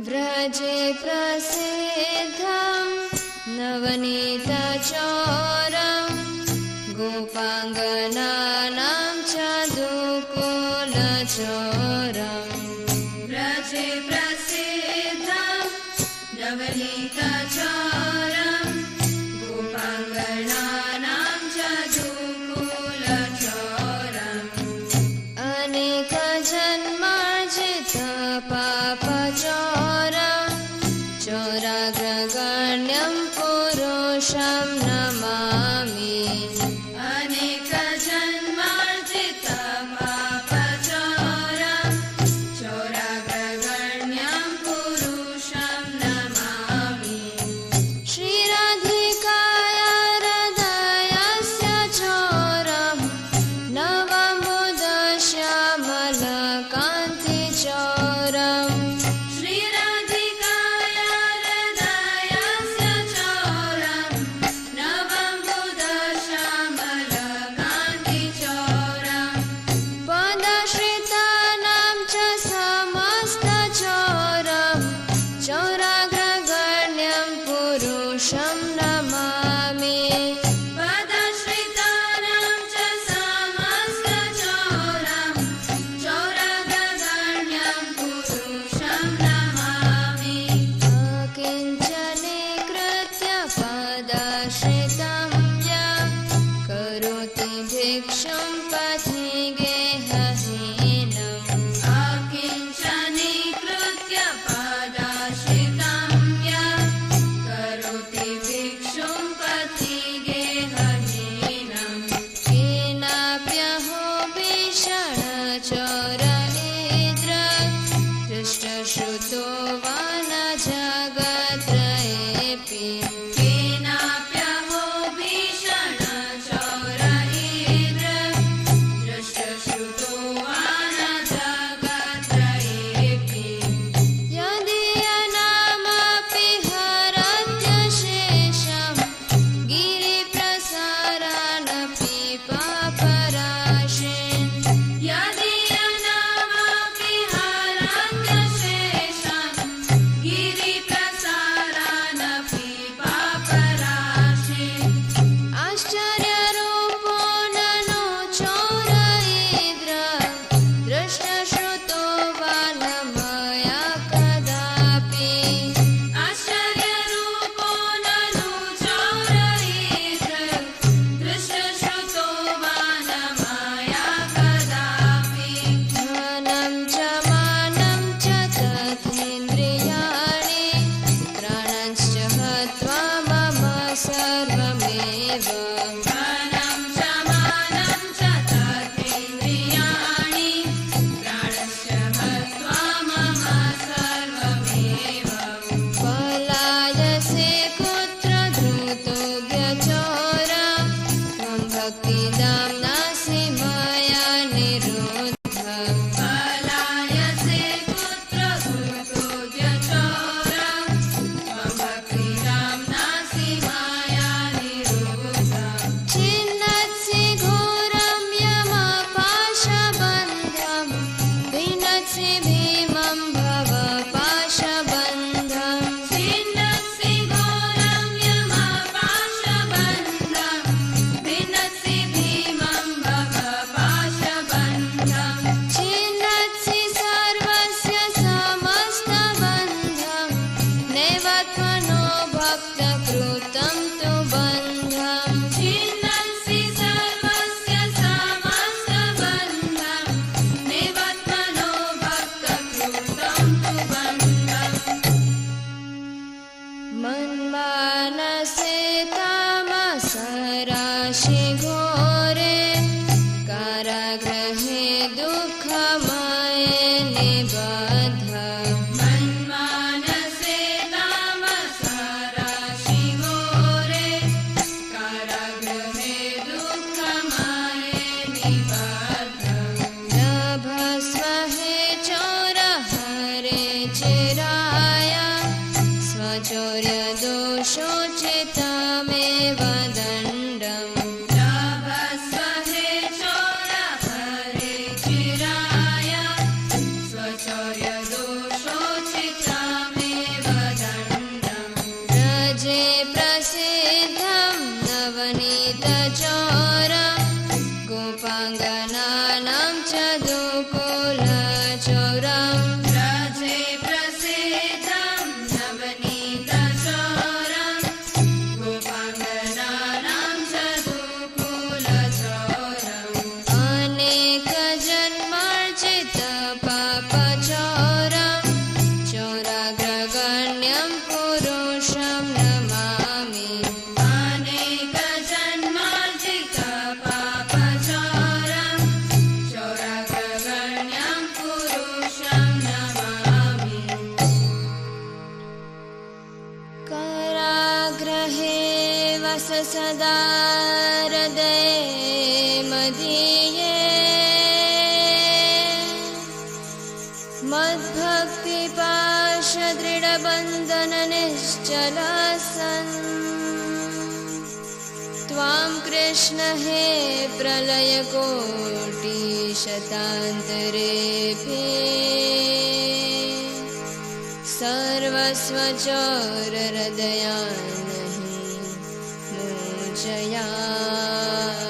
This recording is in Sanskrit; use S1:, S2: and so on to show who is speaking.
S1: व्रजे प्रसिद्धं नवनीतचोरं गोपाङ्गनानां चोरं व्रजे प्रसिद्धं नवनीतचोरं गोपाङ्गनानां चोरम् अनेकजन्मार्जितपापचोरं चोराग्रगण्यं पुरुषं नमामि अनेकजन्मार्जितपापचोरं चोराग्रगण्यं पुरुषं नमामि श्रीराधिकाय हृदयस्य चोरं नवम्बुदश्यामलकान्तिचोरं श्रीराधिकाय हृदयस्य चोरं नवम्बुदश्यामलकान्तिचोरं पदश्रितानां च समस्तचोरं चोराग्रगण्यं पुरुषं नमामि पदश्रितानां च समस्तचोरं चोराग्रगण्यं पुरुषं नमामि अकिञ्चनीकृत्य पदश्रितं यः करोति भिक्षुं पथि गेहहीनम् अकिञ्चनीकृत्य पदश्रितं यः करोति भिक्षुं पथि गेहहीनम् केनाप्यहो भीषणचोर ईदृक् दृष्टश्रुतो वा न जगत्त्रयेऽपि केनाप्यहो भीषणचोर ईदृक् दृष्टश्रुतो वा न जगत्त्रयेऽपि यदि अनामपि हरत्यशेषं गिरिप्रसारानपि पापराशिं यदि अनामपि हरत्यशेषं गिरिप्रसारानपि पापराशिं आश्चर्यरूपो ननु चोर ईदृक् दृष्टश्रुतो वा न मया कदापि आश्चर्यरूपो ननु चोर ईदृक् दृष्टश्रुतो वा न मया कदापि धनं च मानं च तथेन्द्रियाणि प्राणांश्च हत्वा मम सर्वमेव धनं च मानं च तथेन्द्रियाणि प्राणांश्च हत्वा मम सर्वमेव पलायसे कुत्र धृतो व्यचोर त्वं भक्तिदाम्नासि मया निरुद्ध पलायसे कुत्र धृतो व्यचोर त्वं भक्तिदाम्नासि मया निरुद्ध छिन्नत्सि घोरं यमपाशबन्धं भिन्नत्सि भीमं भवपाशबन्धं छिन्नत्सि घोरं यमपाशबन्धं भिन्नत्सि भीमं भवपाशबन्धं छिन्नत्सि सर्वस्य समस्तबन्धं नैव त्वनो भक्तकृतं तु बन्धं छिन्नत्सि सर्वस्य समस्तबन्धं नैव त्वनो भक्तकृतं तु बन्धम् मन्मानसे तामसराशि घोरे कारागृहे दुःखमये निबद्ध मन्मानसे तामसराशि घोरे कारागृहे दुःखमये निबद्ध लभस्महे चोर हरे चिराय स्वचौर्यदोषोचितमेव दण्डम् लभस्महे चोर हरे चिराय स्वचौर्यदोषोचितमेव सदा हृदये मदीये मद्भक्तिपाशदृढबन्धननिश्चलासन् त्वां कृष्ण हे प्रलयकोटिशतान्तरेऽपि सर्वस्वचौरहृदयान् हि मोचयामि।